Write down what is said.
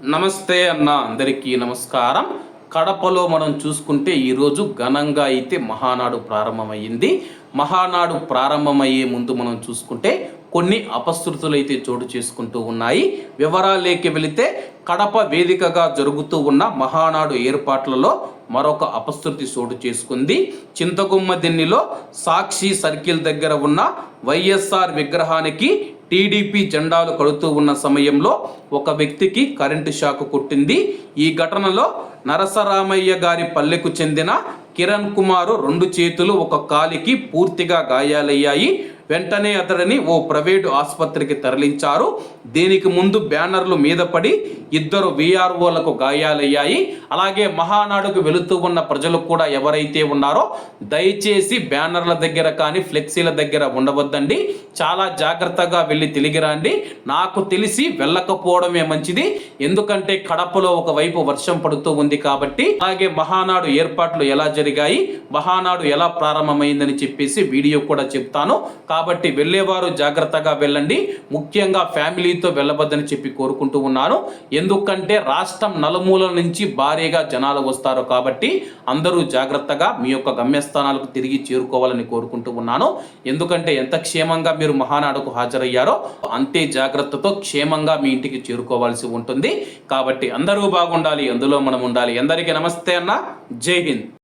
నమస్తే అన్న, అందరికీ నమస్కారం. కడపలో మనం చూసుకుంటే ఈరోజు ఘనంగా అయితే మహానాడు ప్రారంభమైంది. మహానాడు ప్రారంభమయ్యే ముందు మనం చూసుకుంటే కొన్ని అపశృతులు అయితే చోటు చేసుకుంటూ ఉన్నాయి. వివరాలేకి వెళితే కడప వేదికగా జరుగుతూ ఉన్న మహానాడు ఏర్పాట్లలో మరొక అపశృతి చోటు చేసుకుంది. చింతగుమ్మ దిన్నిలో సాక్షి సర్కిల్ దగ్గర ఉన్న వైఎస్ఆర్ విగ్రహానికి టీడీపీ జెండాలు కడుతూ ఉన్న సమయంలో ఒక వ్యక్తికి కరెంటు షాక్ కొట్టింది. ఈ ఘటనలో నరసరామయ్య గారి పల్లెకు చెందిన కిరణ్ కుమారు 2 చేతులు 1 కాలికి పూర్తిగా గాయాలయ్యాయి. వెంటనే అతడిని ఓ ప్రైవేటు ఆసుపత్రికి తరలించారు. దీనికి ముందు బ్యానర్లు మీద పడి 2 వీఆర్ఓలకు గాయాలయ్యాయి. అలాగే మహానాడుకు వెళుతూ ఉన్న ప్రజలు కూడా ఎవరైతే ఉన్నారో దయచేసి బ్యానర్ల దగ్గర కానీ ఫ్లెక్సీల దగ్గర ఉండవద్దండి. చాలా జాగ్రత్తగా వెళ్ళి తిరిగి రండి. నాకు తెలిసి వెళ్ళకపోవడమే మంచిది. ఎందుకంటే కడపలో ఒకవైపు వర్షం పడుతూ ఉంది కాబట్టి. అలాగే మహానాడు ఏర్పాట్లు ఎలా జరిగాయి, మహానాడు ఎలా ప్రారంభమైందని చెప్పేసి వీడియో కూడా చెప్తాను. కాబట్టి వెళ్ళేవారు జాగ్రత్తగా వెళ్ళండి. ముఖ్యంగా ఫ్యామిలీతో వెళ్ళవద్దని చెప్పి కోరుకుంటూ ఉన్నాను. ఎందుకంటే రాష్ట్రం నలుమూలల నుంచి భారీగా జనాలు వస్తారు కాబట్టి అందరూ జాగ్రత్తగా మీ యొక్క గమ్యస్థానాలకు తిరిగి చేరుకోవాలని కోరుకుంటూ ఉన్నాను. ఎందుకంటే ఎంత క్షేమంగా మీరు మహానాడుకు హాజరయ్యారో అంతే జాగ్రత్తతో క్షేమంగా మీ ఇంటికి చేరుకోవాల్సి ఉంటుంది. కాబట్టి అందరూ బాగుండాలి, అందులో మనం ఉండాలి. అందరికీ నమస్తే అన్న, జై హింద్.